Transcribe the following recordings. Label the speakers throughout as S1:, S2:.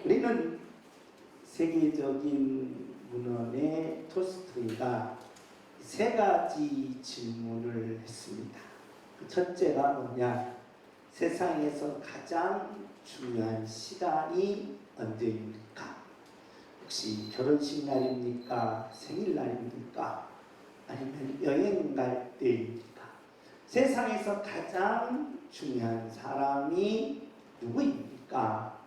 S1: 우리는 세계적인 문헌의 톨스토이가 세 가지 질문을 했습니다. 그 첫째가 뭐냐? 세상에서 가장 중요한 시간이 언제입니까? 혹시 결혼식 날입니까? 생일날입니까? 아니면 여행 갈 때입니까? 세상에서 가장 중요한 사람이 누구입니까?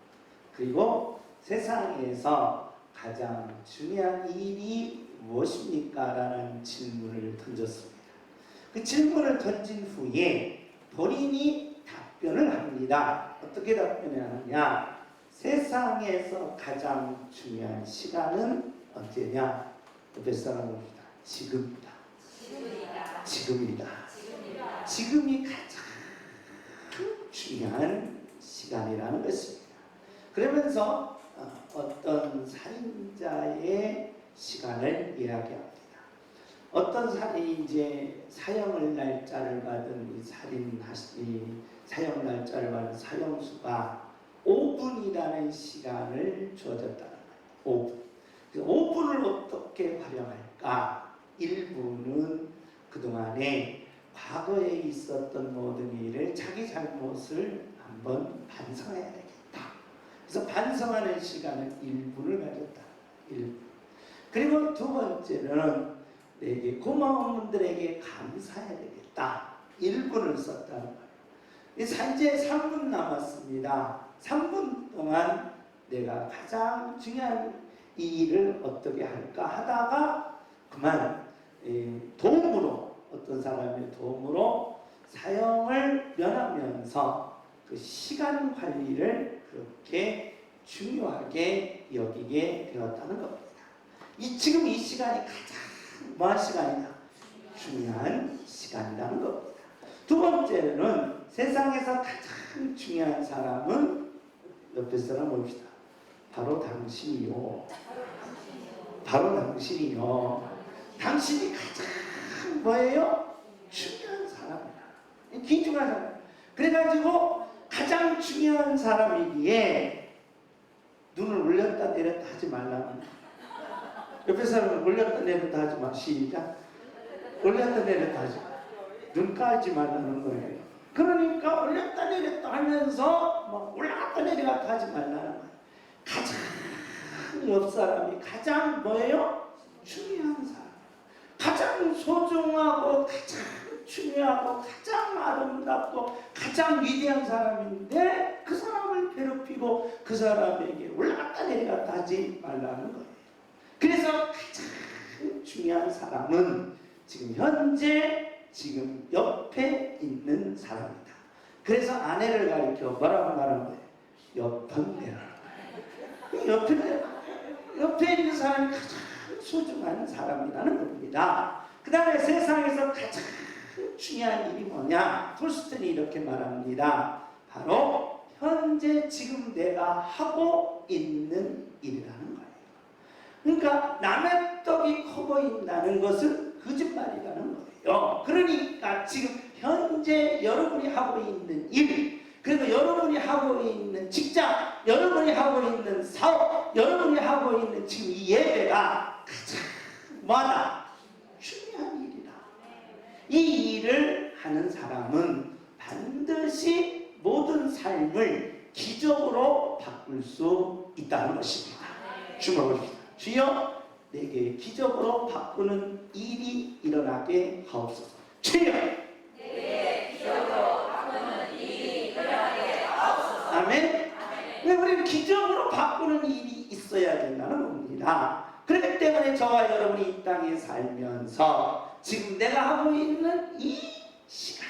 S1: 그리고 세상에서 가장 중요한 일이 무엇입니까? 라는 질문을 던졌습니다. 그 질문을 던진 후에 본인이 답변을 합니다. 어떻게 답변을 하느냐? 세상에서 가장 중요한 시간은 언제냐? 옆에 사람입니다. 지금입니다. 지금입니다. 지금이 가장 중요한 시간이라는 것입니다. 그러면서 어떤 살인자의 시간을 이야기합니다. 어떤 살인이 이제 사형 날짜를 받은 사형 날짜를 받은 사형수가 5분이라는 시간을 주어졌다는 거예요. 5분. 5분을 어떻게 활용할까? 1분은 그동안에 과거에 있었던 모든 일을 자기 잘못을 한번 반성해야 되겠다. 그래서 반성하는 시간을 1분을 가졌다. 1분. 그리고 두 번째는 내게 고마운 분들에게 감사해야 되겠다. 1분을 썼다는 거예요. 이제 3분 남았습니다. 3분 동안 내가 가장 중요한 이 일을 어떻게 할까 하다가 그만 도움으로, 어떤 사람의 도움으로 사형을 면하면서 그 시간 관리를 그렇게 중요하게 여기게 되었다는 겁니다. 지금 이 시간이 가장 뭐한 시간이다? 중요한 시간이라는 겁니다. 두 번째는 세상에서 가장 중요한 사람은 옆에 사람 봅시다. 바로 당신이요. 바로 당신이요. 당신이 가장 뭐예요? 중요한 사람이야. 귀중한 사람. 그래가지고 가장 중요한 사람이기에 눈을 올렸다 내렸다 하지 말라는. 옆에 사람은 올렸다 내렸다 하지 마. 시작. 올렸다 내렸다 하지 마. 눈 까지 말라는 거예요. 그러니까 올렸다 내렸다 하면서 막 올라갔다 내려갔다 하지 말라는 거예요. 가장 옆 사람이 가장 뭐예요? 중요한 사람. 가장 소중하고 가장 중요하고 가장 아름답고 가장 위대한 사람인데 그 사람을 괴롭히고 그 사람에게 올라갔다 내려갔다 하지 말라는 거예요. 그래서 가장 중요한 사람은 지금 현재 지금 옆에 있는 사람이다. 그래서 아내를 가리켜 뭐라고 말하는 거예요? 옆헌내라. 옆에 있는 사람이 가장 소중한 사람이라는 겁니다. 그 다음에 세상에서 가장 중요한 일이 뭐냐? 톨스토이는 이렇게 말합니다. 바로 현재 지금 내가 하고 있는 일이라는 거예요. 그러니까 남의 떡이 커 보인다는 것은 거짓말이라는 거예요. 그러니까 지금 현재 여러분이 하고 있는 일, 그리고 여러분이 하고 있는 직장, 여러분이 하고 있는 사업, 여러분이 하고 있는 지금 이 예배가 가장 뭐하다? 중요한 일이다. 이 일을 하는 사람은 반드시 모든 삶을 기적으로 바꿀 수 있다는 것입니다. 주목을 합니다. 주여, 내게 기적으로 바꾸는 일이 일어나게 하옵소서. 주여,
S2: 내게 기적으로 바꾸는 일이 일어나게 하옵소서.
S1: 아멘. 왜 우리는 기적으로 바꾸는 일이 있어야 된다는 겁니다. 그렇기 때문에 저와 여러분이 이 땅에 살면서 지금 내가 하고 있는 이 시간,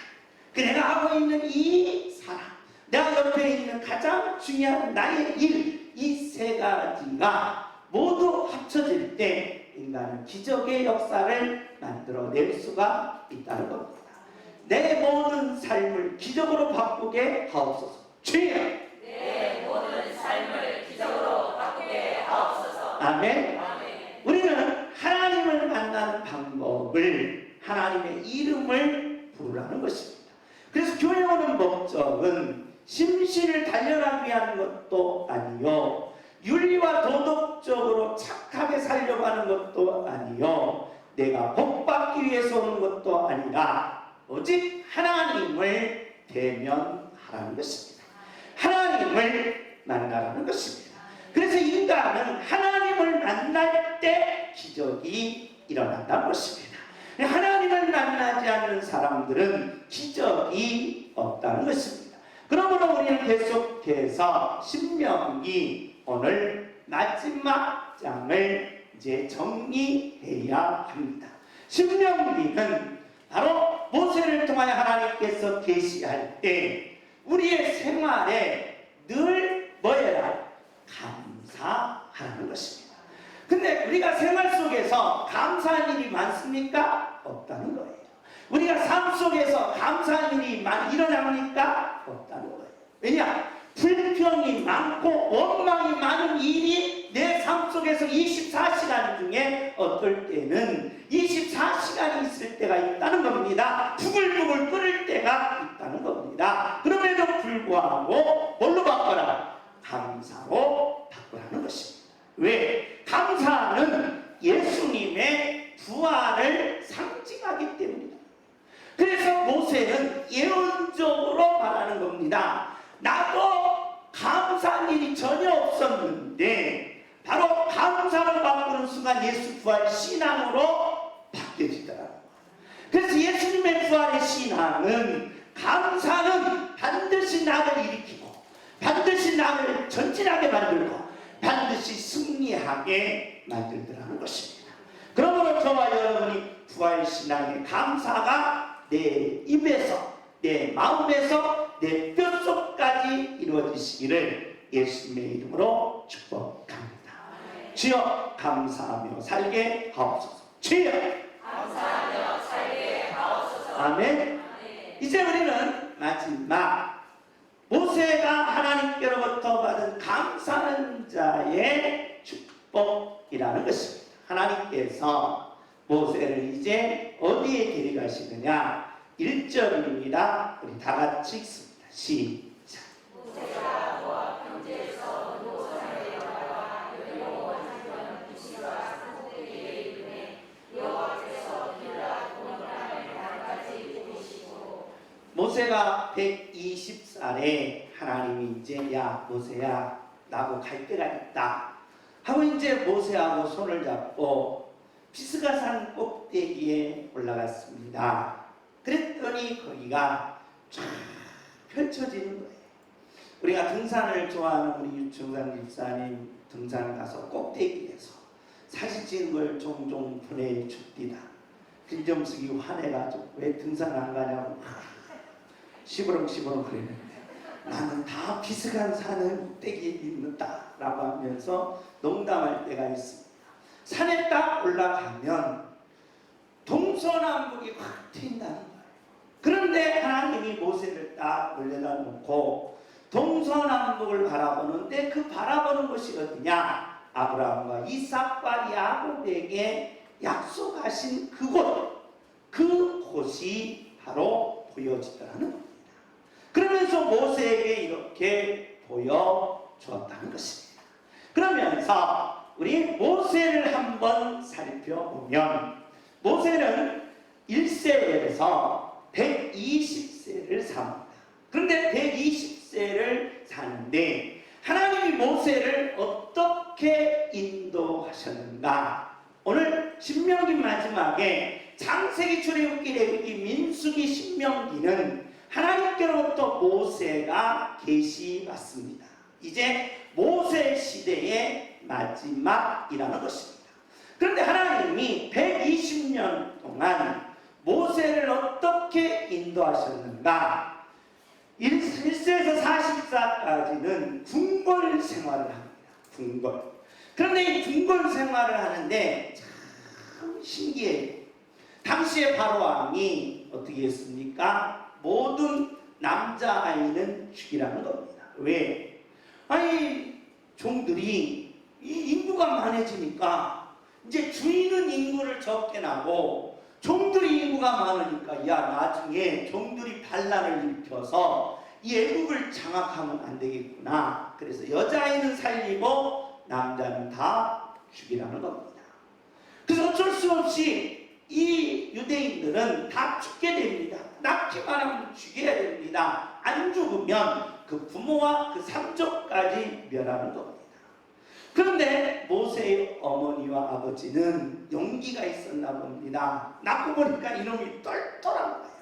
S1: 내가 하고 있는 이 사람, 내가 옆에 있는 가장 중요한 나의 일, 이 세 가지가 모두 합쳐질 때 인간은 기적의 역사를 만들어낼 수가 있다는 겁니다. 내 모든 삶을 기적으로 바꾸게 하옵소서. 주여,
S2: 내 모든 삶을 기적으로 바꾸게 하옵소서.
S1: 아멘.
S2: 아멘.
S1: 우리는 하나님을 만나는 방법을, 하나님의 이름을 부르라는 것입니다. 그래서 교회 오는 목적은 심신을 단련하기 위한 것도 아니요, 윤리와 도덕적으로 착하게 살려고 하는 것도 아니요, 내가 복받기 위해서 오는 것도 아니라 오직 하나님을 대면하라는 것입니다. 하나님을 만나라는 것입니다. 그래서 인간은 하나님을 만날 때 기적이 일어난다는 것입니다. 하나님을 만나지 않는 사람들은 기적이 없다는 것입니다. 그러므로 우리는 계속해서 신명기 오늘 마지막 장을 이제 정리해야 합니다. 신명기는 바로 모세를 통하여 하나님께서 계시할 때 우리의 생활에 늘 뭐여라? 감사하는 것입니다. 근데 우리가 생활 속에서 감사한 일이 많습니까? 없다는 거예요. 우리가 삶 속에서 감사한 일이 많이 일어납니까? 없다는 거예요. 왜냐? 불평이 많고 원망이 많은 일이 내 삶 속에서 24시간 중에 어떨 때는 24시간이 있을 때가 있다는 겁니다. 부글부글 끓을 때가 있다는 겁니다. 그럼에도 불구하고 뭘로 바꿔라? 감사로 바꾸라는 것입니다. 왜? 감사는 예수님의 부활을 상징하기 때문이다. 그래서 모세는 예언적으로 말하는 겁니다. 나도 감사한 일이 전혀 없었는데 바로 감사를 바꾸는 순간 예수 부활 신앙으로 바뀌어지더라고요. 그래서 예수님의 부활의 신앙은, 감사는 반드시 나를 일으키고 반드시 나를 전진하게 만들고 반드시 승리하게 만들더라는 것입니다. 그러므로 저와 여러분이 부활신앙의 감사가 내 입에서, 내 마음에서, 내 뼛속까지 이루어지시기를 예수님의 이름으로 축복합니다. 주여 감사하며 살게 하옵소서. 주여
S2: 감사하며 살게 하옵소서.
S1: 아멘. 이제 우리는 마지막 모세가 하나님께로부터 받은 감사하는 자의 축복이라는 것입니다. 하나님께서 모세를 이제 어디에 데려가시느냐? 1절입니다. 우리 다 같이 읽습니다. 시작.
S2: 모세가 모압 평지에서 노산에 올라가 여호와 하나님 불씨가 산꼭대기에 이르매 여호와께서 길라 동산의 강까지 보이시고.
S1: 모세가 120살에 하나님이 이제 야 모세야 나하고 갈 때가 있다 하고 이제 모세하고 손을 잡고 비스가산 꼭대기에 올라갔습니다. 그랬더니 거기가 쫙 펼쳐지는 거예요. 우리가 등산을 좋아하는 우리 유충상 집사님 등산 가서 꼭대기에서 사진 찍은 걸 종종 보내줍니다. 김정숙이 화내가지고 왜 등산 안 가냐고 시부렁시부렁 그랬는데 나는 다 비스간산은 꼭대기에 있는다 라고 하면서 농담할 때가 있습니다. 산에 딱 올라가면 동서남북이 확 트인다는 거예요. 그런데 하나님이 모세를 딱 올려다 놓고 동서남북을 바라보는데 그 바라보는 것이 어디냐? 아브라함과 이삭과 야곱에게 약속하신 그곳이 바로 보여지더라는 겁니다. 그러면서 모세에게 이렇게 보여주었다는 것입니다. 그러면서 우리 모세를 한번 살펴보면 모세는 1세에서 120세를 삽니다. 그런데 120세를 사는데 하나님이 모세를 어떻게 인도하셨는가? 오늘 신명기 마지막에 창세기, 출애굽기, 레위기, 민수기, 신명기는 하나님께로부터 모세가 계시받습니다. 이제 모세 시대의 마지막이라는 것입니다. 그런데 하나님이 120년 동안 모세를 어떻게 인도하셨는가? 1세에서 44까지는 궁궐 생활을 합니다. 궁궐. 그런데 이 궁궐 생활을 하는데 참 신기해요. 당시에 바로왕이 어떻게 했습니까? 모든 남자아이는 죽이라는 겁니다. 왜? 아니 종들이 이 인구가 많아지니까 이제 주인은 인구를 적게 나고 종들이 인구가 많으니까 야 나중에 종들이 반란을 일으켜서 이 애국을 장악하면 안 되겠구나. 그래서 여자아이는 살리고 남자는 다 죽이라는 겁니다. 그래서 어쩔 수 없이 이 유대인들은 다 죽게 됩니다. 낳기만 하면 죽여야 됩니다. 안 죽으면 그 부모와 그 삼족까지 멸하는 겁니다. 그런데 모세의 어머니와 아버지는 용기가 있었나 봅니다. 낳고 보니까 이놈이 똘똘한 거예요.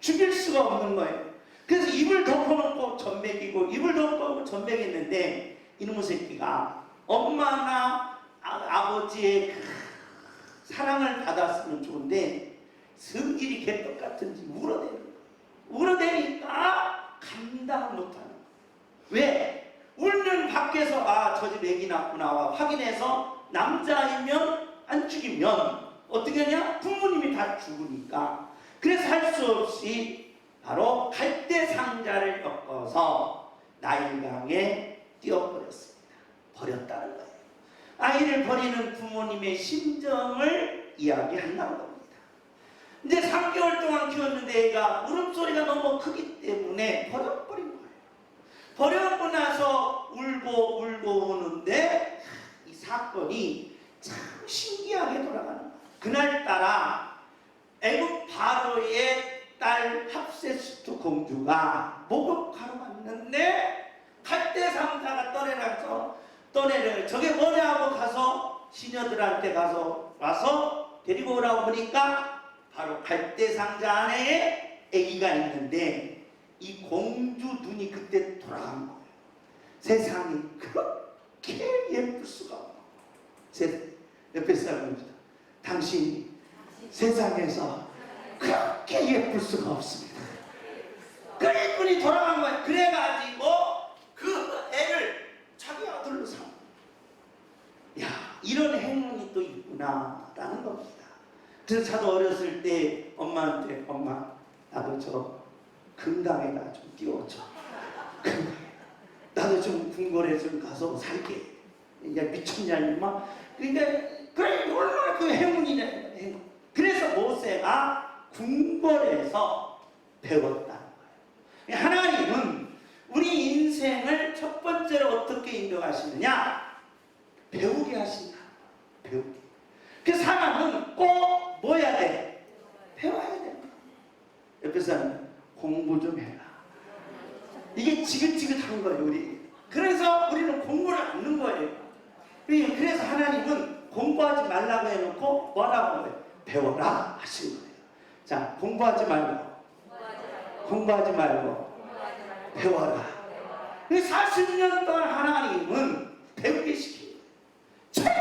S1: 죽일 수가 없는 거예요. 그래서 입을 덮어놓고 젖먹이고 입을 덮어놓고 젖먹였는데 이놈의 새끼가 엄마나 아버지의 그 사랑을 받았으면 좋은데 성질이 개떡 같은지 울어대는 거예요. 울어대니까 감당 못하는 거예요. 왜? 울면 밖에서 저 집 애기 낳구나 확인해서 남자이면 안 죽이면 어떻게 하냐? 부모님이 다 죽으니까. 그래서 할 수 없이 바로 갈대 상자를 엮어서 나일강에 띄워버렸습니다. 버렸다는 거예요. 아이를 버리는 부모님의 심정을 이야기한다는 겁니다. 이제 3개월 동안 키웠는데 애가 울음소리가 너무 크기 때문에 버려버린 거예요. 버려고 나서 울고 우는데 이 사건이 참 신기하게 돌아가는 거예요. 그날따라 애굽 바로의 딸 합세스투 공주가 목욕하러 왔는데 갈대 상자가 떠내려 저게 뭐냐고 가서 시녀들한테 가서 와서 데리고 오라고 보니까 바로 갈대 상자 안에 애기가 있는데 이 공주 눈이 그때 돌아간 거예요. 세상이 그렇게 예쁠 수가 없고. 제 옆에 사람입니다. 당신이 세상에서 그렇게 예쁠 수가 없습니다. 그 예쁜이 돌아간 거예요. 그래가지고 그 애를 자기 아들로 삼아. 야, 이런 행운이 또 있구나라는 겁니다. 그래서 저도 어렸을 때 엄마한테 엄마 나도 저 금강에다 좀 띄워줘. 금강에 나도 좀 궁궐에 좀 가서 살게. 이제 미쳤냐 임마. 그러니까 그래 얼마나 그 행운이냐 행운. 그래서 모세가 궁궐에서 배웠다는 거예요. 하나님은 우리 인생을 첫 번째로 어떻게 인도하시느냐? 배우게 하신다. 배우게. 그 사람은 꼭 뭐 해야 돼? 배워야 된다. 옆에 사람은 공부 좀 해라. 이게 지긋지긋한 거예요, 우리. 그래서 우리는 공부를 않는 거예요. 그래서 하나님은 공부하지 말라고 해놓고 뭐라고 해요? 배워라 하신 거예요. 자, 공부하지 말고 배워라. 40년 동안 하나님은 배우게 시킨 거예요.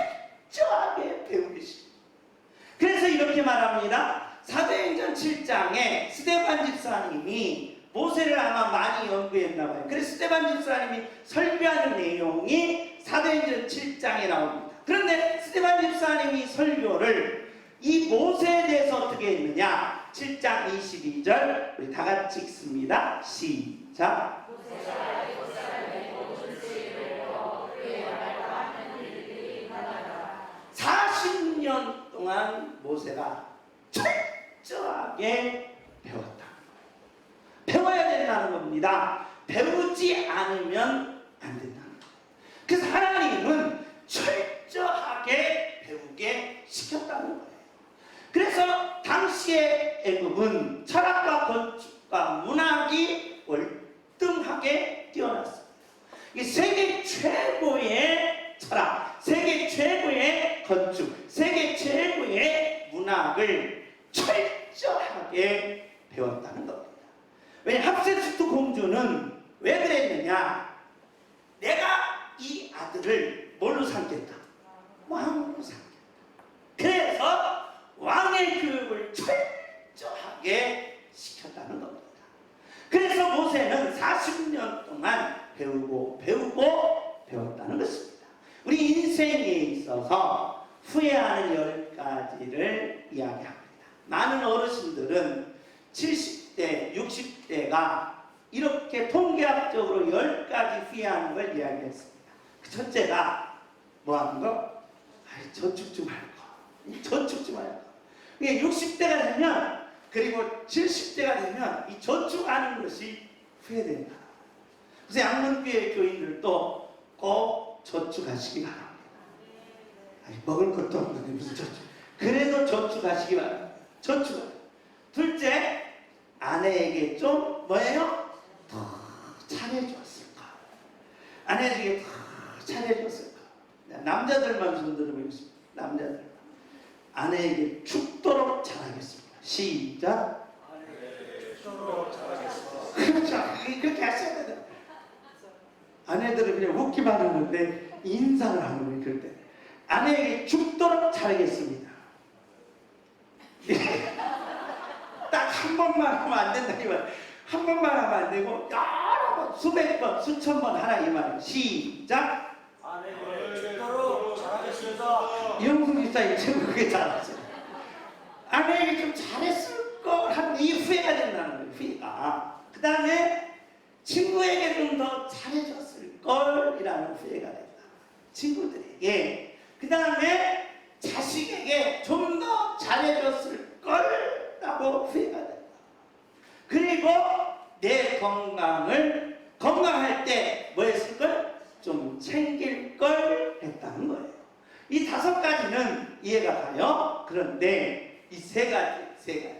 S1: 철저하게 배우게 시킨 거예요. 그래서 이렇게 말합니다. 사도행전 7장에 스데반 집사님이 모세를 아마 많이 연구했나 봐요. 그래서 스데반 집사님이 설교하는 내용이 사도행전 7장에 나옵니다. 그런데 스데반 집사님이 설교를 이 모세에 대해서 어떻게 했느냐? 7장 22절 우리 다 같이 읽습니다. 시작. 40년 동안 모세가 철저하게 배웠다. 배워야 된다는 겁니다. 배우지 않으면 안 된다는 겁니다. 그래서 하나님은 철저하게 배우게 시켰다는 거예요. 그래서 당시의 애굽은 철학과 건축과 문학이 월등하게 뛰어났습니다. 이게 세계 최고의 철학, 세계 최고의 건축, 세계 최고의 문학을 철저하게 배웠다는 겁니다. 왜 합세스투 공주는 왜 그랬느냐? 내가 이 아들을 뭘로 삼겠다? 왕으로 삼겠다. 그래서 왕의 교육을 철저하게 시켰다는 겁니다. 그래서 모세는 40년 동안 배우고 배웠다는 것입니다. 우리 인생에 있어서 후회하는 10가지를 이야기합니다. 많은 어르신들은 70대, 60대가 이렇게 통계학적으로 10가지 후회하는 걸 이야기했습니다. 그 첫째가 뭐 하는 거? 저축 좀 할 거. 저축 좀 할 거. 60대가 되면 그리고 70대가 되면 이 저축하는 것이 후회된다. 그래서 양문교회 교인들도 꼭 저축하시기 바랍니다. 아니, 먹을 것도 없는데 무슨 저축. 그래도 저축하시기 바랍니다. 저축. 둘째, 아내에게 좀 뭐예요? 더 잘해줬을까? 아내에게 더 잘해줬을까? 남자들만 손 들어보겠습니다. 남자들. 아내에게 죽도록 잘하겠습니다. 시작.
S3: 아내에게 죽도록 잘하겠습니다.
S1: 그렇죠. 그렇게 하셔야 돼요. 아내들은 그냥 웃기만 하는데 인사를 하는 거예요. 그럴 때. 아내에게 죽도록 잘하겠습니다. 딱 한 번만 하면 안 된다니만. 한 번만 하면 안 되고 여러 번, 수백 번, 수천 번 하라 이 말이에요. 시작.
S3: 아내에게 죽도록 잘하겠습니다.
S1: 이영숙 집사님 최고 그게 잘하죠. 아내에게 좀 잘했을 걸 하는 이 후회가 된다는 거예요. 후회가. 그 다음에 친구에게 좀 더 잘해줬을 걸이라는 후회가 된다. 친구들에게. 그 다음에 자식에게 좀 더 잘해줬을 걸라고 후회가 된다. 그리고 내 건강할 때 뭐 했을 걸? 좀 챙길 걸 했다는 거예요. 이 5가지는 이해가 가요. 그런데 이 3가지.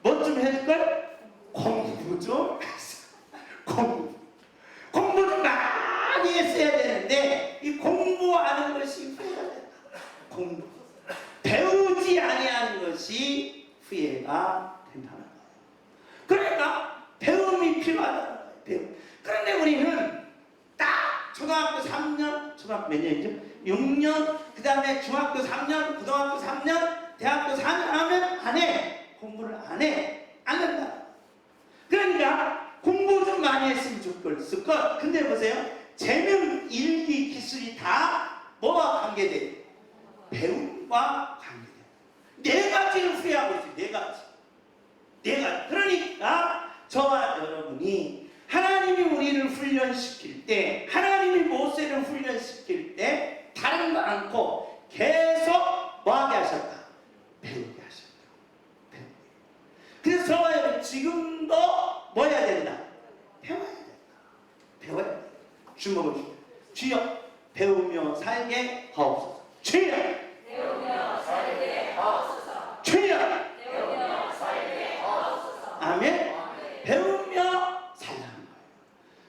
S1: 뭐 좀 해줄 걸? 공부 좀 했어. 공부를 많이 했어야 되는데 이 공부하는 것이 후회가 된다. 공부. 배우지 아니하는 것이 후회가 된다는 거예요. 그러니까 배움이 필요하다는 거예요. 배움. 그런데 우리는 딱 초등학교 3년, 초등학교 몇 년이죠? 6년, 그 다음에 중학교 3년, 고등학교 3년, 대학교 4년 하면 안 해. 공부를 안 해. 안 한다. 그러니까 공부 좀 많이 했으면 좋겠을 것. 근데 보세요. 재능, 일기, 기술이 다 뭐와 관계돼요? 배움과 관계돼요. 4가지를 후회하고 있어요. 4가지. 그러니까 저와 여러분이 하나님이 우리를 훈련시킬 때, 하나님이 모세를 훈련시킬 때 다른 거 않고 계속 뭐하게 하셨다? 배우게 하셨다. 배우게. 그래서 저와 여러분 지금도 뭐 해야 된다? 배워야 된다. 배워야 된다. 주먹을 주여 배우며 살게 하옵소서. 주여
S2: 배우며 살게 하옵소서.
S1: 주여
S2: 배우며 살게 하옵소서.
S1: 아멘. 배우며 살라는 거예요.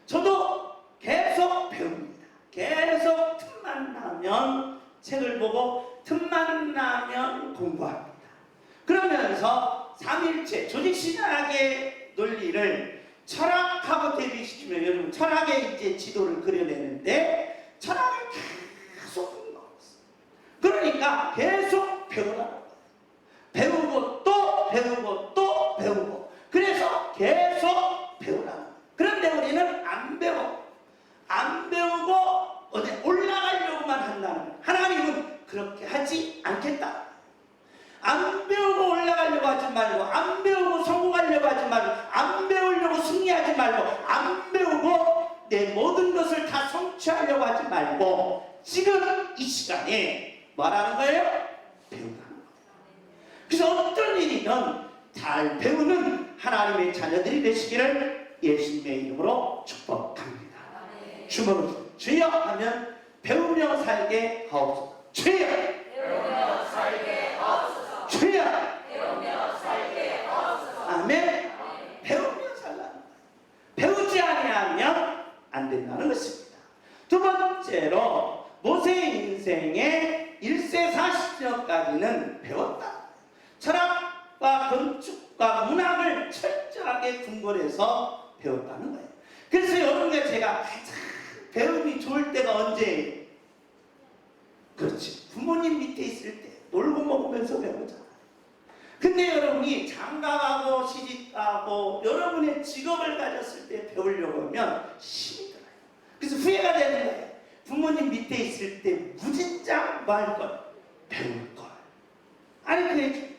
S1: 저도 계속 배웁니다. 계속 틈만 나면 책을 보고 틈만 나면 공부합니다. 그러면서 삼일체 조직신학의 논리를 철학하고 대비시키면 여러분 철학의 이제 지도를 그려내는데 철학을 계속 넣었어요. 그러니까 계속 배우라는 거예요. 배우고 또 배우고 또 배우고 그래서 계속 배우라는 거예요. 그런데 우리는 안 배우고 어디 올라가려고만 한다는 거예요. 하나님은 그렇게 하지 않겠다. 안 배우고 올라가려고 하지 말고, 안 배우고 성공하려고 하지 말고, 안 배우려고 승리하지 말고, 안 배우고 내 모든 것을 다 성취하려고 하지 말고 지금 이 시간에 뭐라는 거예요? 배우라는 거예요. 그래서 어떤 일이든 잘 배우는 하나님의 자녀들이 되시기를 예수님의 이름으로 축복합니다. 주먹을 주여 하면 배우며 살게 하옵소서. 주여
S2: 배우며 살게 하옵소서.
S1: 주여
S2: 배우며 살게 하옵소서.
S1: 아멘. 배우며 살라는 거예요. 배우지 아니하면 안 된다는 것입니다. 두 번째로 모세의 인생의 1세 40년까지는 배웠다. 철학과 건축과 문학을 철저하게 궁궐에서 배웠다는 거예요. 그래서 여러분과 제가 가장 배움이 좋을 때가 언제예요? 그렇지. 부모님 밑에 있을 때 놀고 먹으면서 배우잖아요. 근데 여러분이 장가가고 시집가고 여러분의 직업을 가졌을 때 배우려고 하면 힘이 들어요. 그래서 후회가 되는 거예요. 부모님 밑에 있을 때 무진장 뭐 할 걸? 배울 걸. 아니 그래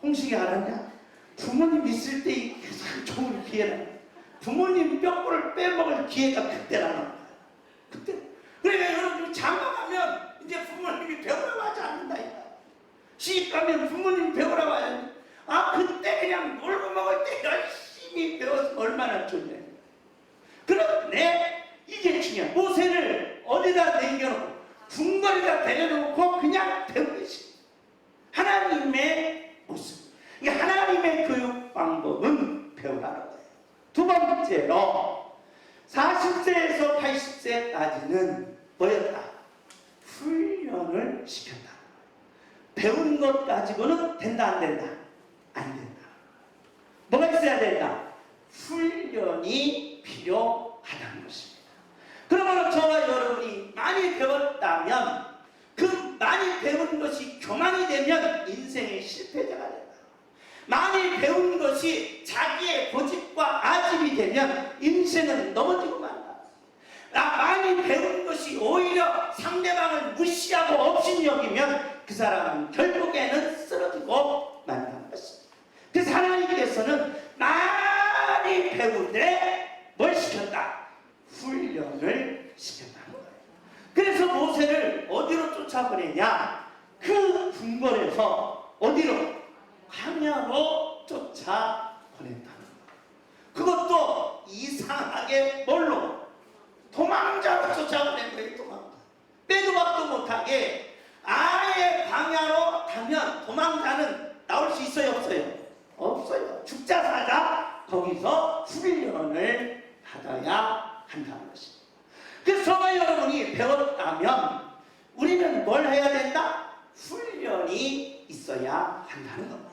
S1: 홍식이 알았냐? 부모님 있을 때 가장 좋은 기회라. 부모님 뼈골을 빼먹을 기회가 그때라는 거예요. 그때. 그러니까 여러분 장가가면 이제 부모님이 배우라고 하지 않는다. 시집가면 부모님 배우라고 하지. 아 그때 그냥 놀고 먹을 때 열심히 배워서 얼마나 좋냐. 그런데 궁궐에다 데려놓고 그냥 배운 것이 하나님의 모습. 이게 하나님의 교육 방법은 배우라는 거예요. 두 번째로 40세에서 80세까지는 뭐였다? 훈련을 시켰다. 배운 것 가지고는 된다 안 된다? 안 된다. 뭐가 있어야 된다? 훈련이 필요하다는 것입니다. 그러므로 저와 여러분이 많이 배웠다면 그 많이 배운 것이 교만이 되면 인생의 실패자가 된다. 많이 배운 것이 자기의 고집과 아집이 되면 인생은 넘어지고 만다. 많이 배운 것이 오히려 상대방을 무시하고 업신여기면 그 사람은 결국에는 쓰러지고 만다는 것입니다. 그래서 하나님께서는 많이 배우되 뭘 시켰다? 훈련을 시켰다는 거예요. 그래서 모세를 어디로 쫓아보내냐? 그 궁궐에서 어디로? 광야로 쫓아보냈다는 거예요. 그것도 이상하게 뭘로? 도망자로 쫓아보낸 거예요. 도망자. 빼도 박도 못하게 아예 광야로 가면 도망자는 나올 수 있어요? 없어요? 없어요. 죽자 사자 거기서 훈련을 받아야 한다는 것입니다. 그래서 저와 여러분이 배웠다면 우리는 뭘 해야 된다? 훈련이 있어야 한다는 겁니다.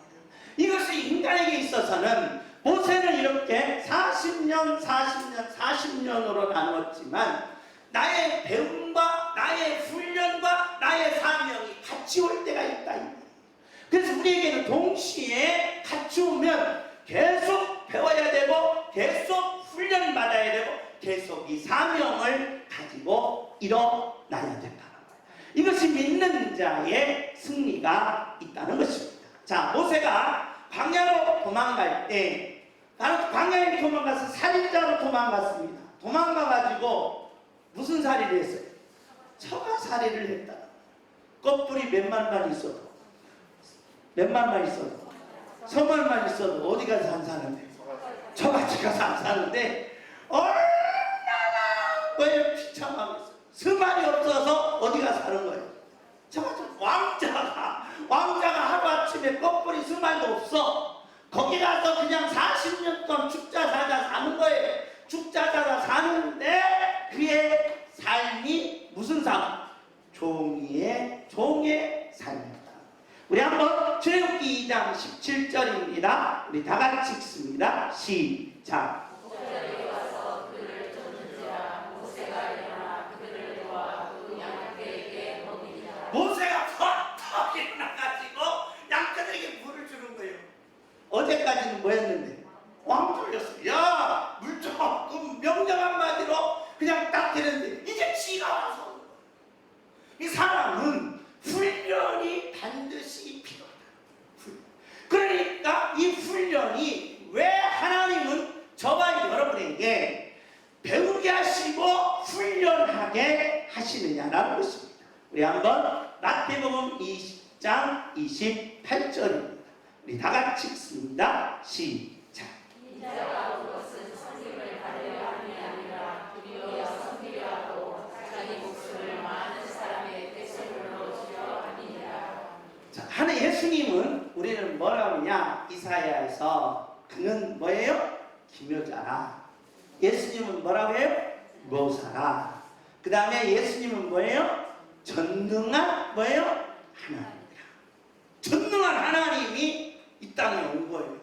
S1: 이것이 인간에게 있어서는 모세는 이렇게 40년으로 나누었지만 나의 배움과 나의 훈련과 나의 사명이 같이 올 때가 있다. 그래서 우리에게는 동시에 같이 오면 계속 배워야 되고 계속 훈련을 받아야 되고 계속 이 사명을 가지고 일어나야 된다는 거예요. 이것이 믿는 자의 승리가 있다는 것입니다. 자, 모세가 광야로 도망갈 때 바로 광야에 도망가서 살인자로 도망갔습니다. 도망가가지고 무슨 살인을 했어요? 처가살인을 했다. 껍질이 몇만만 있어도 몇만만 있어도 서만만 있어도 어디 가서 안 사는데 처갓집 가서 안 사는데 얼마나 왜 비참하겠어요. 서만이 없어서 어디 가서 사는 거예요. 처갓집 왕자가 하루아침에 껍질이 서만도 없어. 거기 가서 그냥 40년 동안 죽자사자 사는 거예요. 죽자사자 사는데 그의 삶이 무슨 삶? 종의 삶이었다. 우리 한번 출애굽기 2장 17절입니다. 우리 다 같이 읽습니다. 시작. 모세가 퍽퍽 일어나가지고 양떼들에게 물을 주는 거예요. 어제까지는 뭐였는데? 왕돌렸어요. 야, 물 조금 명령 한마디로 그냥 딱 되는데 이제 지가 와서 이 사람은 훈련이 반드시 필요하다. 그러니까 이 훈련이 왜 하나님은 저와 여러분에게 배우게 하시고 훈련하게 하시느냐라는 것입니다. 우리 한번 마태복음 20장 28절입니다. 우리 다 같이 읽습니다. 시작.
S2: 인자가 온 것은 섬김을 받으려 함이 아니라 두려워 섬기려 하고 자기 목숨을 많은 사람의 대속으로 주려 함이니라.
S1: 자, 하는 예수님은 우리는 뭐라고 하냐? 이사야에서 그는 뭐예요? 기묘자라. 예수님은 뭐라고 해요? 묘사라. 그 다음에 예수님은 뭐예요? 전능한 뭐예요? 하나님이라. 전능한 하나님이 이 땅에 온 거예요.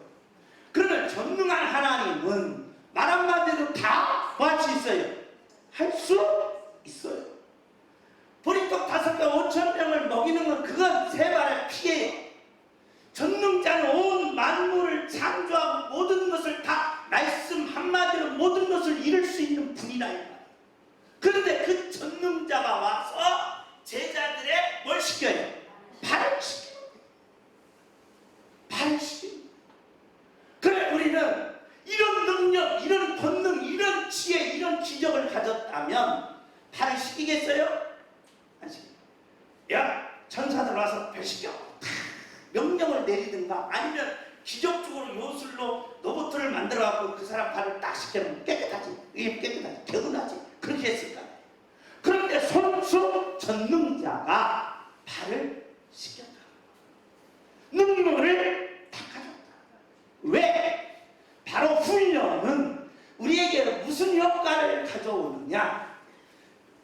S1: 그러면 전능한 하나님은 말 한마디로 다 같이 있어요. 할 수 있어요. 보리떡 5개 5,000명을 먹이는 건 그건 세 발의 피예요. 전능자는 온 만물을 창조하고 모든 것을 다 말씀 한마디로 모든 것을 이룰 수 있는 분이라. 그런데 그 전능자가 와서 제자들의 뭘 시켜요? 발을 시켜요. 발을 시켜요. 그래 우리는 이런 능력, 이런 본능, 이런 지혜, 이런 기적을 가졌다면 발을 시키겠어요? 안 시켜요. 야, 천사들 와서 발 시켜. 명령을 내리든가 아니면 기적적으로 요술로 로봇을 만들어갖고 그 사람 발을 딱 시키면 깨끗하지. 이게 깨끗하지. 개운하지. 그렇게 했을 거예요. 그런데 손 원수 전능자가 발을 씻겼다. 능력을 닦아줬다. 왜? 바로 훈련은 우리에게 무슨 효과를 가져오느냐?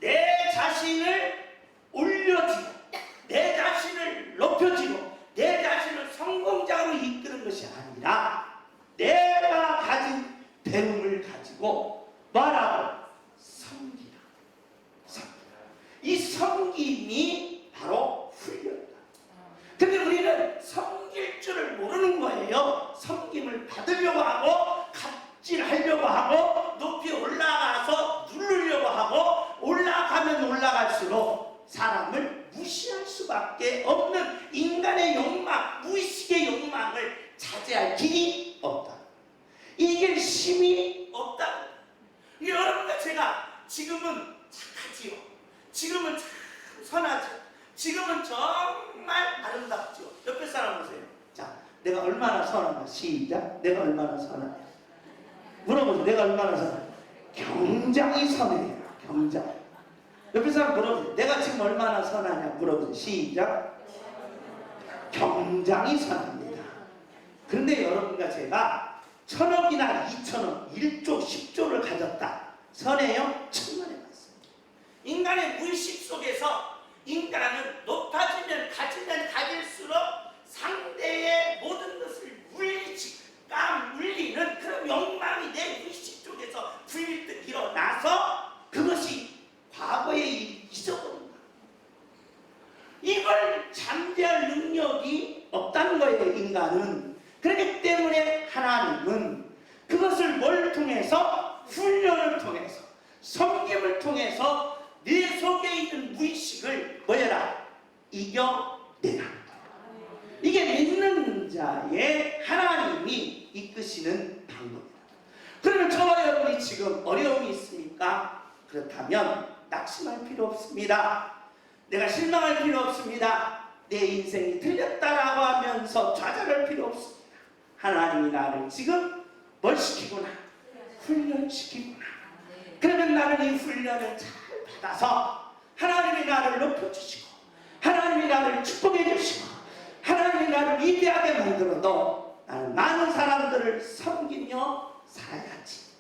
S1: 내 자신을 올려주고 내 자신을 높여주고 내 자신을 성공자로 이끄는 것이 아니라 내가 가진 배움을 가지고 뭐라고? 섬기라. 이 섬김이 바로 훈련이다. 근데 우리는 섬길 줄을 모르는 거예요. 섬김을 받으려고 하고 갑질하려고 하고 높이 올라가서 누르려고 하고 올라가면 올라갈수록 사람을 무시할 수밖에 없는 인간의 욕망, 무의식의 욕망을 자제할 길이 없다. 이길 힘이 없다. 여러분과 제가 지금은 착하지요. 지금은 참 선하죠. 지금은 정말 아름답죠. 옆에 사람 보세요. 자, 내가 얼마나 선한가? 시작. 내가 얼마나 선하냐? 물어보세요. 내가 얼마나 선하냐? 굉장히 선해요. 굉장히. 옆에 사람 물어보세요. 내가 지금 얼마나 선하냐? 물어보세요. 시작. 굉장히 선합니다. 그런데 여러분과 제가 1000억이나 2000억, 1조, 10조를 가졌다. 선해요? 천만에 맞습니다. 인간의 무의식 속에서 인간은 높아지면 가질수록 상대의 모든 것을 물리는 그런 욕망이 내 무의식 쪽에서 불듯 일어나서 그것이 과거의 일이 잊어버린 거예요. 이걸 잠재할 능력이 없다는 거예요, 인간은. 그렇기 때문에 하나님은 그것을 뭘 통해서? 훈련을 통해서, 섬김을 통해서 내 속에 있는 무의식을 뭐여라? 이겨내라. 이게 믿는 자의 하나님이 이끄시는 방법이다. 그러면 저와 여러분이 지금 어려움이 있습니까? 그렇다면 낙심할 필요 없습니다. 내가 실망할 필요 없습니다. 내 인생이 틀렸다라고 하면서 좌절할 필요 없습니다. 하나님이 나를 지금 뭘 시키구나? 훈련시키구나. 그러면 나는 이 훈련을 잘 받아서 하나님이 나를 높여주시고 하나님이 나를 축복해 주시고 하나님이 나를 위대하게 만들어도 나는 많은 사람들을 섬기며 살아야지.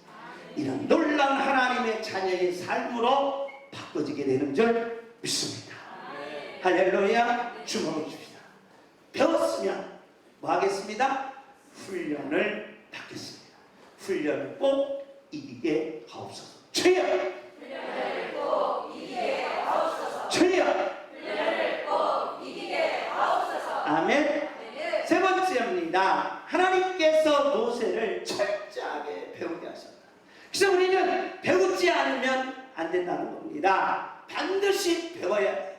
S1: 이런 놀라운 하나님의 자녀의 삶으로 바꿔지게 되는 줄 믿습니다. 할렐루야. 주목해 줍시다. 배웠으면 뭐 하겠습니다? 훈련을 받겠습니다. 훈련을 꼭 이기게 하옵소서. 주여!
S2: 훈련을 꼭 이기게 하옵소서.
S1: 주여!
S2: 훈련을 꼭 이기게 하옵소서.
S1: 아멘. 세 번째입니다. 하나님께서 모세를 철저하게 배우게 하셨다. 그래서 우리는 배우지 않으면 안 된다는 겁니다. 반드시 배워야 돼요.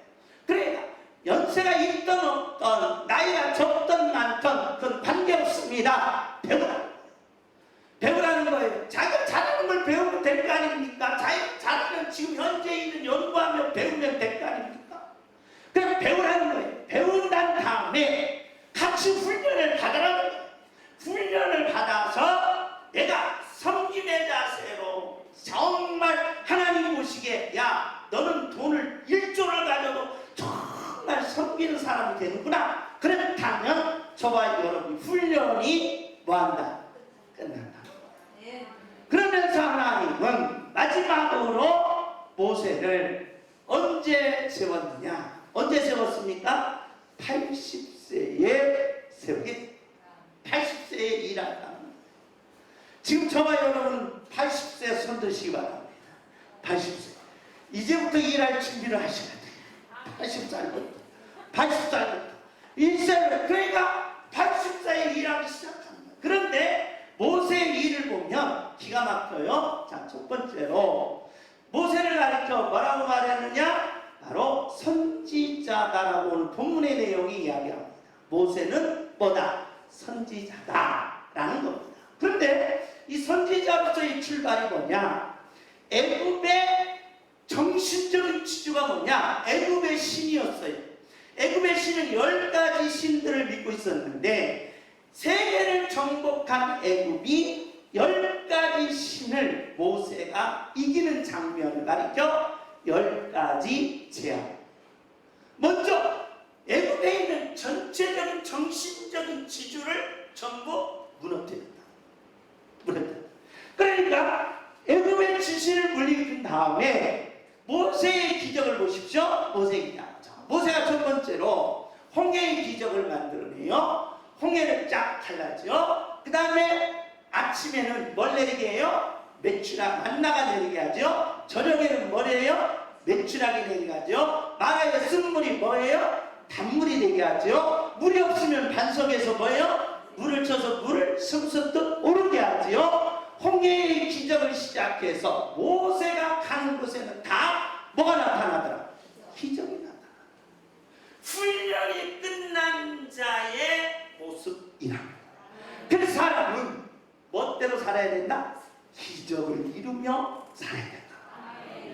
S1: 그러니까 연세가 있던 없던 나이가 적던 많던 그건 관계없습니다. 배우라는 거예요. 자기가 잘하는 걸 배우면 될 거 아닙니까? 자기가 잘하면 지금 현재 있는 연구하면 배우면 될 거 아닙니까? 그냥 배우라는 거예요. 배운 다음에 같이 훈련을 받으라는 거예요. 훈련을 받아서 내가 섬김의 자세로 정말 하나님 보시기에 야 너는 돈을 1조를 가져도 정말 섬기는 사람이 되는구나. 그렇다면 저와 여러분 훈련이 뭐한다? 끝난다. 그러면서 하나님은 마지막으로 모세를 언제 세웠느냐? 언제 세웠습니까? 80세에 세우게. 80세에 일한다. 지금 저와 여러분 80세 손 드시기 바랍니다. 80세. 이제부터 일할 준비를 하셔야 돼요. 80살부터. 일생을, 그러니까 80세에 일하기 시작합니다. 그런데 모세의 일을 보면 기가 막혀요. 자, 첫 번째로 모세를 가리켜 뭐라고 말했느냐? 바로 선지자다라고 오늘 본문의 내용이 이야기합니다. 모세는 뭐다? 선지자다라는 겁니다. 그런데 이 선지자로서의 출발이 뭐냐? 애굽의 정신적인 지주가 뭐냐? 애굽의 신이었어요. 애굽의 신은 10가지 신들을 믿고 있었는데 세계를 정복한 애굽이 10가지 신을 모세가 이기는 장면을 가리켜 10가지 제한. 먼저 애굽에 있는 전체적인 정신적인 지주를 전부 무너뜨린다. 그러니까 애굽의 지시를 물리친 다음에 모세의 기적을 보십시오. 모세의 기적. 모세가 첫 번째로 홍해의 기적을 만들어내요. 홍해를 쫙 갈라죠. 그 다음에 아침에는 뭘 내리게 해요? 메추라 만나가 내리게 하죠. 저녁에는 뭐래요? 메추라기 내리게 하죠. 마라의 쓴물이 뭐예요? 단물이 되게 하죠. 물이 없으면 반석에서 뭐예요? 물을 쳐서 물을 슴슴듯 오르게 하지요. 홍해의 기적을 시작해서 모세가 가는 곳에는 다 뭐가 나타나더라? 기적이 나타나. 훈련이 끝난 자의 모습이랍니다. 그래서 사람은 멋대로 살아야 된다? 기적을 이루며 살아야 된다.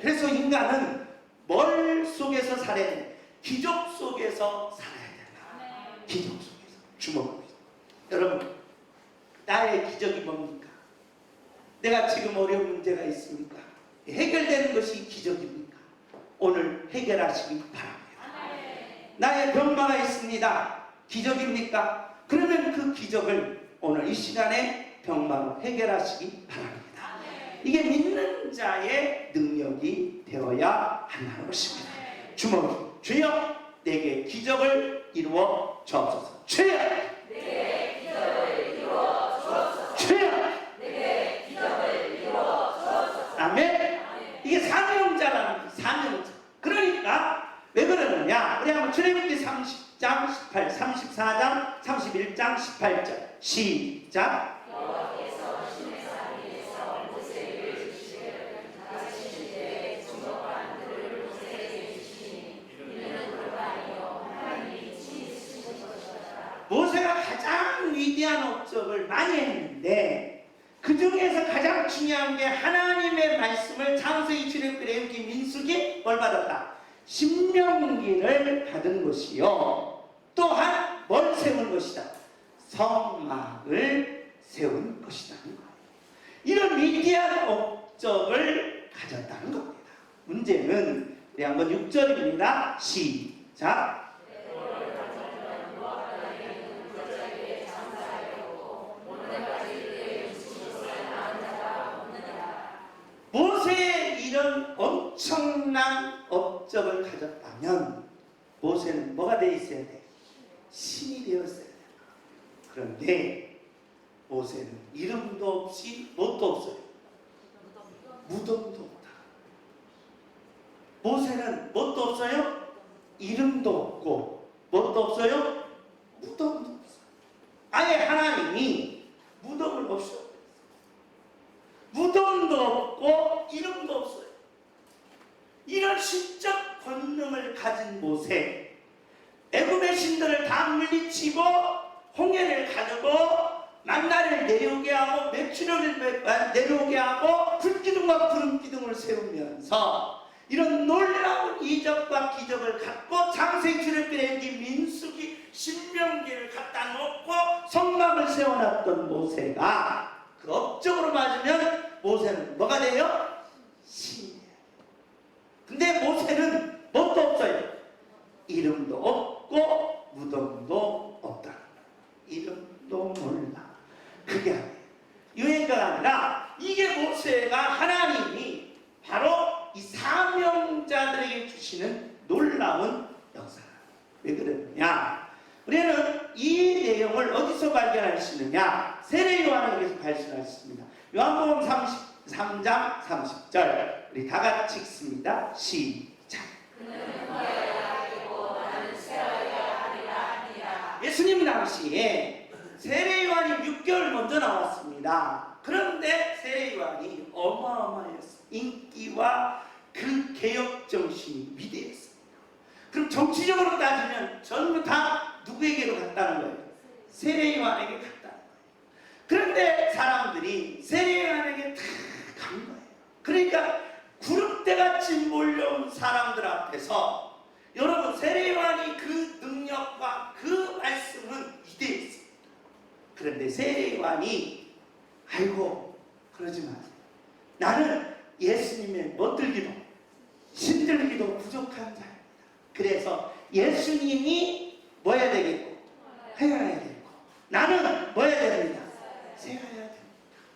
S1: 그래서 인간은 뭘 속에서 살아야 된다? 기적 속에서 살아야 된다. 기적 속에서. 주목합니다. 여러분, 나의 기적이 뭡니까? 내가 지금 어려운 문제가 있습니까? 해결되는 것이 기적입니까? 오늘 해결하시기 바랍니다. 나의 병마가 있습니다. 기적입니까? 그러면 그 기적을 오늘 이 시간에 병마로 해결하시기 바랍니다. 이게 믿는 자의 능력이 되어야 한다는 것입니다. 주먹, 주여 내게 기적을 이루어 주옵소서. 주여
S2: 내게 기적을 이루어 주옵소서.
S1: 주여
S2: 내게 기적을 이루어 주옵소서.
S1: 아멘. 이게 사명자라는 거예요. 사명자. 그러니까 왜 그러느냐? 우리 한번 출애굽기 30장 18, 34장 31장 18절 시작.
S2: 여호와께서 시내산 위에서 모세에게 주시되 다스리실 때 주먹과 들을 모세에게 주시니 이는 그가 아니요 하나님이 친히 쓰신 것이라.
S1: 모세가 가장 위대한 업적을 많이 했는데 그 중에서 가장 중요한 게 하나님의 말씀을 창세기, 출애굽기, 레위기, 민수기 뭘 받았다? 신명기를 받은 것이요. 또한 뭘 세운 것이다? 성막을 세운 것이다. 이런 위대한 업적을 가졌다는 겁니다. 문제는 우리 한번 6절입니다. 시작. 모세의 이런 엄청난 업적을 가졌다면 모세는 뭐가 되어 있어야 돼? 신이 되었어야 돼. 그런데 모세는 이름도 없이 뭣도 없어요. 무덤도 없다. 모세는 뭣도 없어요? 이름도 없고 뭣도 없어요? 무덤도 없어요. 아예 하나님이 무덤을 없애요. 무덤도 없고 이름도 없어요. 이런 신적 권능을 가진 모세, 애굽의 신들을 다 물리치고 홍해를 가르고 만나를 내려오게 하고 메추려를 내려오게 하고 불기둥과 구름기둥을 세우면서 이런 놀라운 이적과 기적을 갖고 창세기, 출애굽기, 레위기, 민수기, 신명기를 갖다 놓고 성막을 세워놨던 모세가 그 업적으로 맞으면 모세는 뭐가 돼요? 신이에요. 근데 모세는 뭣도 없어요. 이름도 없고 무덤도 없다. 이름도 몰라. 그게 아니에요. 유행가가 아니라 이게 모세가 하나님이 바로 이 사명자들에게 주시는 놀라운 역사. 왜 그러느냐? 우리는 이 내용을 어디서 발견할 수 있느냐? 세례 요한에게서 발견할 수 있습니다. 요한복음 33장 30절 우리 다 같이 읽습니다. 시작.
S2: 그는 후에야 하고 나는 세라야 하리라 하니라.
S1: 예수님 당시에 세례 요한이 6개월 먼저 나왔습니다. 그런데 세례 요한이 어마어마했어요. 인기와 그 개혁 정신이 위대했습니다. 그럼 정치적으로 따지면 전부 다 누구에게로 갔다는 거예요? 세례 요한에게 갔다는 거예요. 그런데 사람들이 세례 요한에게 다 간 거예요. 그러니까 구름대같이 몰려온 사람들 앞에서 여러분 세례 요한이 그 능력과 그 말씀은 위대했습니다. 그런데 세례 요한이 아이고 그러지 마세요. 나는 예수님의 멋들기로 신들기도 부족한 자입니다. 그래서 예수님이 뭐 해야 되겠고 행해야 되겠고 나는 뭐 해야 됩니다. 세워야 됩니다.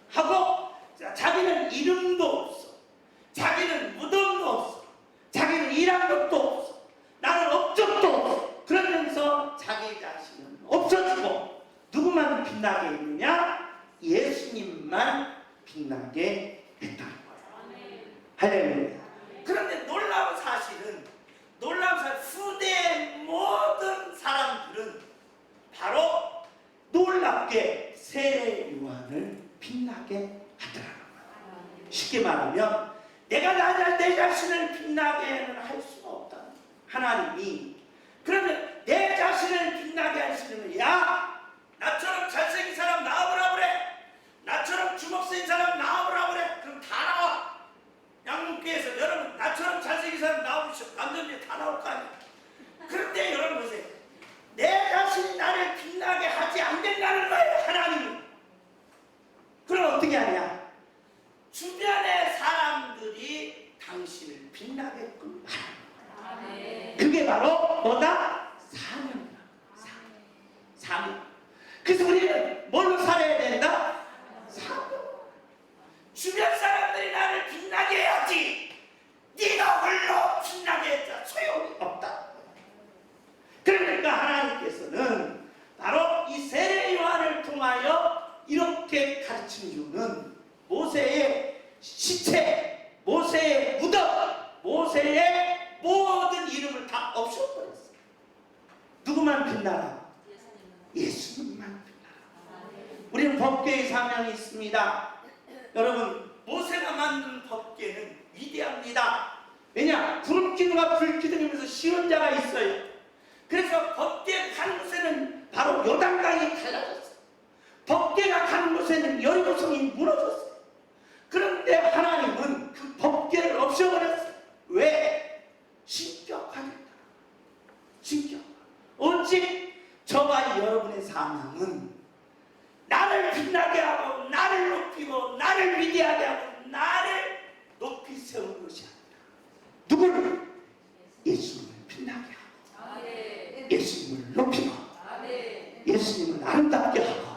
S1: 하고 자기는 이름도 없어. 자기는 무덤도 없어. 자기는 일한 것도 없어. 나는 업적도 없어. 그러면서 자기 자신은 없어지고 누구만 빛나게 했느냐? 예수님만 빛나게 했다는 거예요. 할렐루야. 그런데 놀라운 사실은 후대의 모든 사람들은 바로 놀랍게 세례 요한을 빛나게 하더라는 거예요. 쉽게 말하면 내가 내 자신을 빛나게는 할 수가 없다. 하나님이 그러면 내 자신을 빛나게 하시려면 야 나처럼 잘생긴 사람 나와보라 그래. 나처럼 주먹 센 사람 나와보라 그래. 그럼 다 나와. 양문교에서 여러분 나처럼 잘생긴 사람 나오시오. 남자들이 다 나올 거 아니야. 그런데 여러분 보세요. 내 자신이 나를 빛나게 하지 않는다는 거예요. 하나님은. 그럼 어떻게 하냐? 주변의 사람들이 당신을 빛나게끔 하는 거예요. 그게 바로 뭐다? 사명이다. 사명. 그래서 우리는 뭘로 살아야 된다? 사명. 주변 사람들이 나를 빛나게 해야지. 네가 홀로 빛나게 했자 소용이 없다. 그러니까 하나님께서는 바로 이 세례 요한을 통하여 이렇게 가르침주는 모세의 시체, 모세의 무덤, 모세의 모든 이름을 다 없애버렸어요. 누구만 빛나라? 예수님만 빛나라. 우리는 법궤의 사명이 있습니다. 여러분 모세가 만든 법궤는 위대합니다. 왜냐? 구름기둥과 불기둥이면서 쉬운 자가 있어요. 그래서 법궤가 가는 곳에는 바로 요단강이 갈라졌어요. 법궤가 가는 곳에는 여리고성이 무너졌어요. 그런데 하나님은 그 법궤를 없애버렸어요. 왜? 신격하겠다. 신격. 오직 저와 여러분의 사명은 나를 빛나게 하고 나를 높이고 나를 위대하게 하고 나를 높이 세우는 것이 아니라 누구를? 예수님을 빛나게 하고 예수님을 높이고 예수님을 아름답게 하고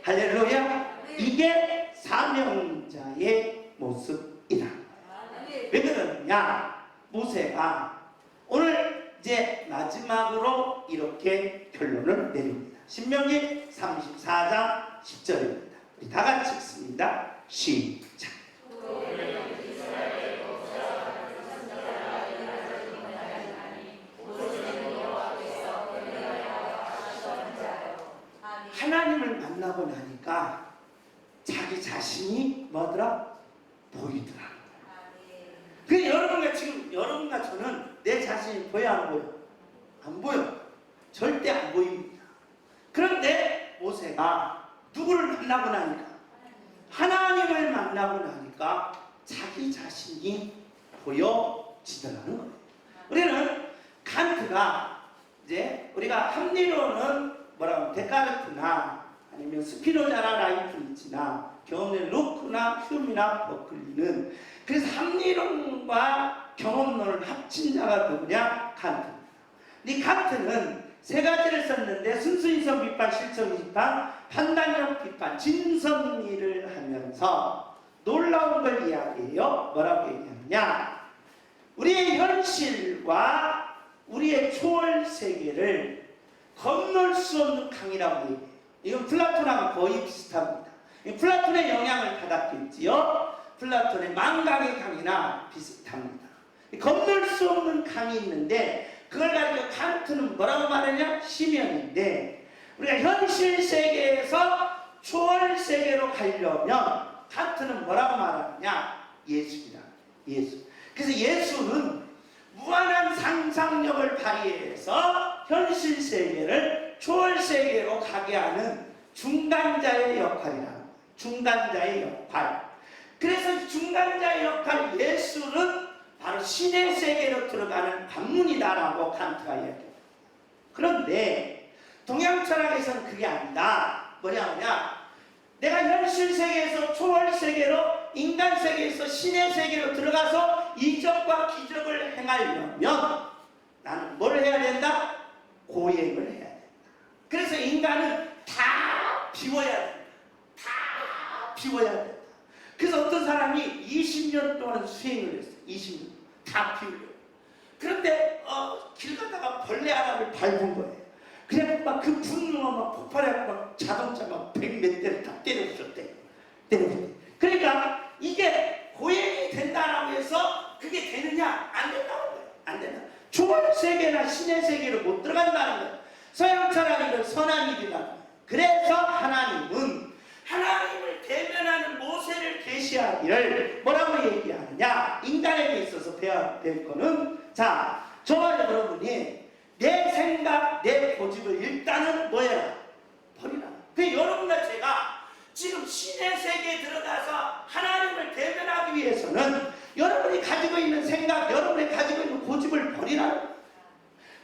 S1: 할렐루야. 이게 사명자의 모습이다. 왜 그러느냐? 모세가 오늘 이제 마지막으로 이렇게 결론을 내립니다. 신명기 34장 10절입니다. 우리 다 같이 읽습니다. 시작. 하나님을 만나고 나니까 자기 자신이 뭐더라? 보이더라. 그 여러분과 지금 여러분과 저는 내 자신이 보여 안 보여? 안 보여. 절대 안 보입니다. 그런데 모세가 누구를 만나고 나니까 하나님을 만나고 나니까 자기 자신이 보여지더라는 거예요. 우리는 칸트가 이제 우리가 합리론은 뭐라고 데카르트나 아니면 스피노자나 라이프니츠나 경험의 로크나 휴미나 버클리는 그래서 합리론과 경험론을 합친 자가 누구냐? 칸트입니다. 이 칸트는 세 가지를 썼는데 순수인성 비판, 실천 비판, 판단력 비판, 진선미를 하면서 놀라운 걸 이야기해요. 뭐라고 얘기하느냐? 우리의 현실과 우리의 초월 세계를 건널 수 없는 강이라고 얘기해요. 이건 플라톤하고 거의 비슷합니다. 플라톤의 영향을 받았겠지요. 플라톤의 망강의 강이나 비슷합니다. 건널 수 없는 강이 있는데 그걸 가지고 칸트는 뭐라고 말하냐? 심연인데 우리가 현실 세계에서 초월 세계로 가려면 칸트는 뭐라고 말하느냐? 예수이다. 예수. 그래서 예수는 무한한 상상력을 발휘해서 현실 세계를 초월 세계로 가게 하는 중간자의 역할이라는 거예요. 중간자의 역할. 그래서 중간자의 역할 예수는 바로 신의 세계로 들어가는 관문이다라고 칸트가 이야기해요. 그런데 동양 철학에서는 그게 아니다. 뭐냐? 내가 현실 세계에서 초월 세계로 인간 세계에서 신의 세계로 들어가서 이적과 기적을 행하려면 나는 뭘 해야 된다? 고행을 해야 된다. 그래서 인간은 다 비워야 된다. 다 비워야 된다. 그래서 어떤 사람이 20년 동안 수행을 했어요. 20년 다 비우려고. 그런데 길 가다가 벌레 하나를 밟은 거예요. 그냥 막 그 분노가 막 폭발해서 막 자동차 막 100몇 대를 다 때려부셨대요. 그러니까 이게 고행이 된다라고 해서 그게 되느냐? 안 된다는 거예요. 안 된다. 초월 세계나 신의 세계로 못 들어간다는 거예요. 서양처럼 이건 선한 일이라는 거예요. 그래서 하나님은 하나님을 대면하는 모세를 계시하기를 뭐라고 얘기하느냐? 인간에게 있어서 배워야 될 거는 자, 저와 여러분이 내 생각, 내 고집을 일단은 뭐해라? 버리라. 그 여러분과 제가 지금 신의 세계에 들어가서 하나님을 대면하기 위해서는 여러분이 가지고 있는 생각, 여러분이 가지고 있는 고집을 버리라는 거예요.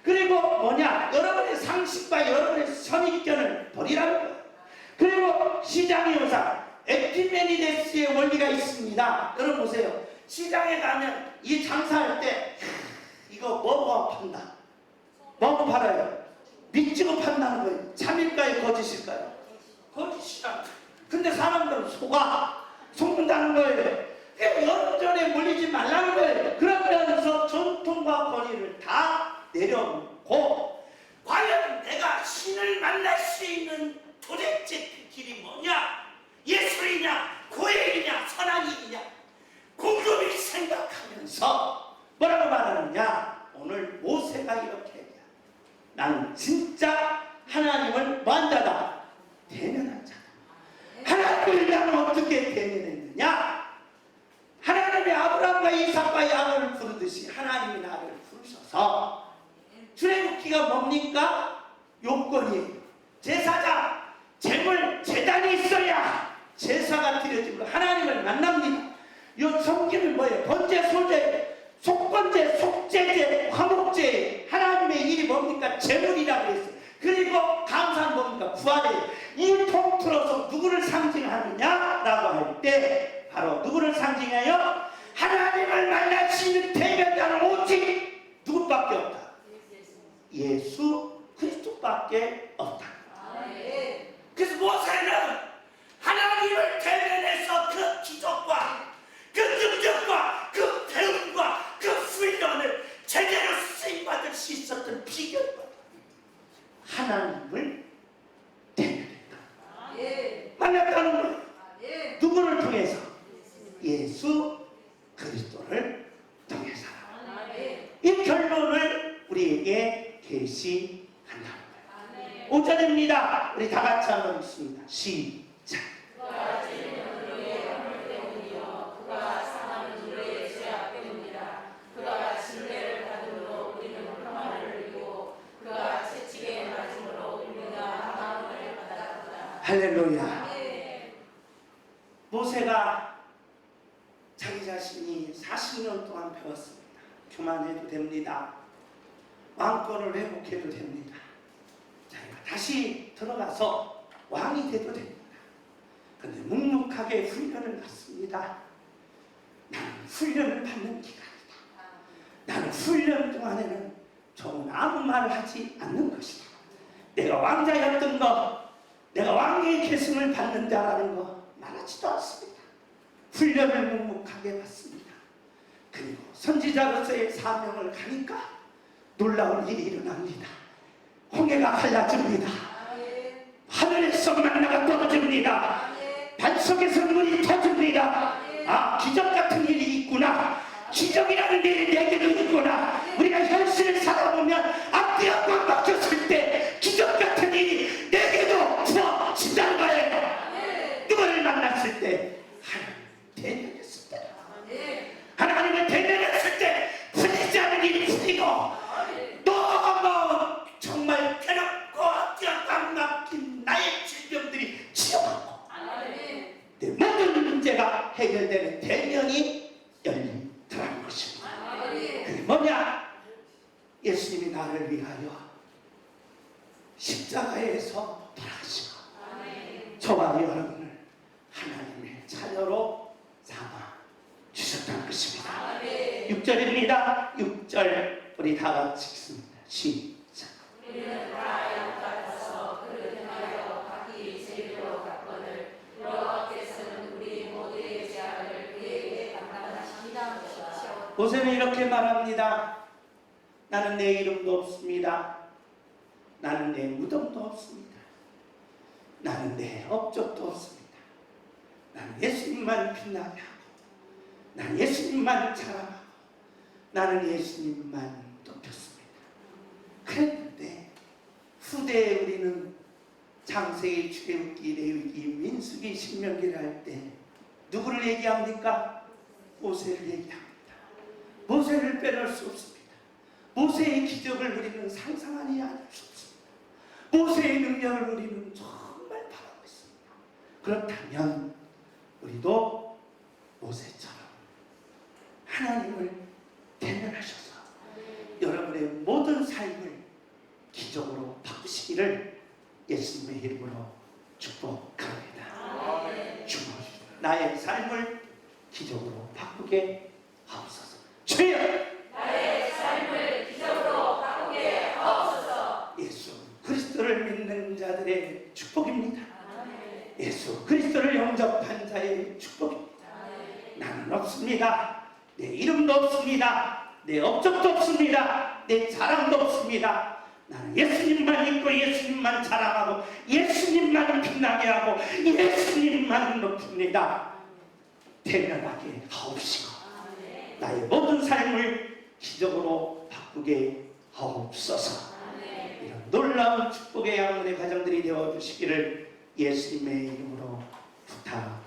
S1: 그리고 뭐냐? 여러분의 상식과 여러분의 선입견을 버리라는 거예요. 그리고 시장의 요사, 에피메니데스의 원리가 있습니다. 여러분 보세요. 시장에 가면 이 장사할 때 이거 뭐가 판다? 뭐가 팔아요? 믿지고 판다는 거예요. 참일까요? 거짓일까요? 거짓이라. 근데 사람들은 속는다는 거예요. 여론전에 몰리지 말라는 거예요. 그러면서 전통과 권위를 다 내려놓고 과연 내가 신을 만날 수 있는 도대체 그 길이 뭐냐? 예술이냐? 고행이냐? 선한 일이냐? 곰곰이 생각하면서 뭐라고 말하느냐? 오늘 모세가 이렇게 얘기야. 나는 진짜 하나님을 뭐한 자다? 대면한 자다. 하나님을 나는 어떻게 대면했느냐? 하나님이 아브라함과 이삭과 야곱을 부르듯이 하나님이 나를 부르셔서 출애굽기가 뭡니까? 요건이에요. 제사장, 제물, 제단이 있어야 제사가 드려지고 하나님을 만납니다. 요 성기는 뭐예요? 번제, 소제, 속번제, 속제제, 화목제. 하나님의 일이 뭡니까? 제물이라고 했어요. 그리고 감사는 뭡니까? 부활이에요. 이 통틀어서 누구를 상징하느냐라고 할 때 바로 누구를 상징해요? 하나님을 만날 수 있는 대면자는 오직 누구밖에 없다. 예수 그리스도밖에 없다. 그래서 모세는 하나님을 대면해서 그 기적과 그 능력과 그 배움과 그 훈련을 제대로 쓰임받을 수 있었던 비결과 하나님을 대면했다. 만났다는 거예요. 누구를 통해서? 예수 그리스도를 통해서. 이 결론을 우리에게 계시한다는 거예요. 5절입니다. 우리 다 같이 한번 읽습니다. 시작. 할렐루야. 모세가 자기 자신이 40년 동안 배웠습니다. 교만해도 됩니다. 왕권을 회복해도 됩니다. 자기가 다시 들어가서 왕이 돼도 됩니다. 그런데 묵묵하게 훈련을 받습니다. 나는 훈련을 받는 기간이다. 나는 훈련 동안에는 저는 아무 말을 하지 않는 것이다. 내가 왕자였던 것, 내가 왕의 계승을 받는 자라는 거 말하지도 않습니다. 훈련을 묵묵하게 받습니다. 그리고 선지자로서의 사명을 가니까 놀라운 일이 일어납니다. 홍해가 갈라집니다. 하늘에서 만나가 떨어집니다. 반석에서 물이 터집니다. 아, 기적 같은 일이 있구나. 기적이라는 일이 내게도 있구나. 우리가 현실을 살아보면 앞뒤 한번 막혔을 때 기적 같은 일이 내게도 부어진다는 거예요. 누구를 만났을 때? 하나님을 대면했을 때. 하나님을 대면했을 때 풀리지 않은 일이 풀리고 너무 정말 괴롭고 꽉 막힌 나의 질병들이 치료받고 내 모든 문제가 해결되는 대면이 열리더라는 것입니다. 그게 뭐냐? 예수님이 나를 위하여 십자가에서 돌아가시고 저와 여러분을 하나님의 자녀로 삼아 주셨다는 것입니다. 6절입니다. 6절 우리 다 같이 읽습니다. 시작.
S2: 우리는 다 양같아서 그를 행하여 각기 제비로 갔거늘 여호와께서는 우리 모두의 죄악을 그에게 담당하시니라.
S1: 모세는 이렇게 말합니다. 나는 내 이름도 없습니다. 나는 내 무덤도 없습니다. 나는 내 업적도 없습니다. 나는 예수님만 빛나게 하고 나는 예수님만 자랑하고 나는 예수님만 높였습니다. 그랬는데 후대에 우리는 창세기, 출애굽기, 레위기, 민수기, 신명기를 할 때 누구를 얘기합니까? 모세를 얘기합니다. 모세를 빼놓을 수 없습니다. 모세의 기적을 우리는 상상하니 않을 수 없습니다. 모세의 능력을 우리는 정말 바라고 있습니다. 그렇다면 우리도 모세처럼 하나님을 대면하셔서 여러분의 모든 삶을 기적으로 바꾸시기를 예수님의 이름으로 축복합니다. 축복합니다. 나의 삶을 기적으로 바꾸게 하옵소서. 주여!
S2: 나의 삶을 기적으로 바꾸게 하옵소서.
S1: 예수 그리스도를 믿는 자들의 축복입니다. 예수 그리스도를 영접한 자의 축복입니다. 나는 없습니다. 내 이름도 없습니다. 내 업적도 없습니다. 내 자랑도 없습니다. 나는 예수님만 믿고 예수님만 자랑하고 예수님만 빛나게 하고 예수님만 높입니다. 대면하게 하옵시고 나의 모든 삶을 기적으로 바꾸게 하옵소서. 이런 놀라운 축복의 양문의 가정들이 되어주시기를 예수님의 이름으로 부탁합니다.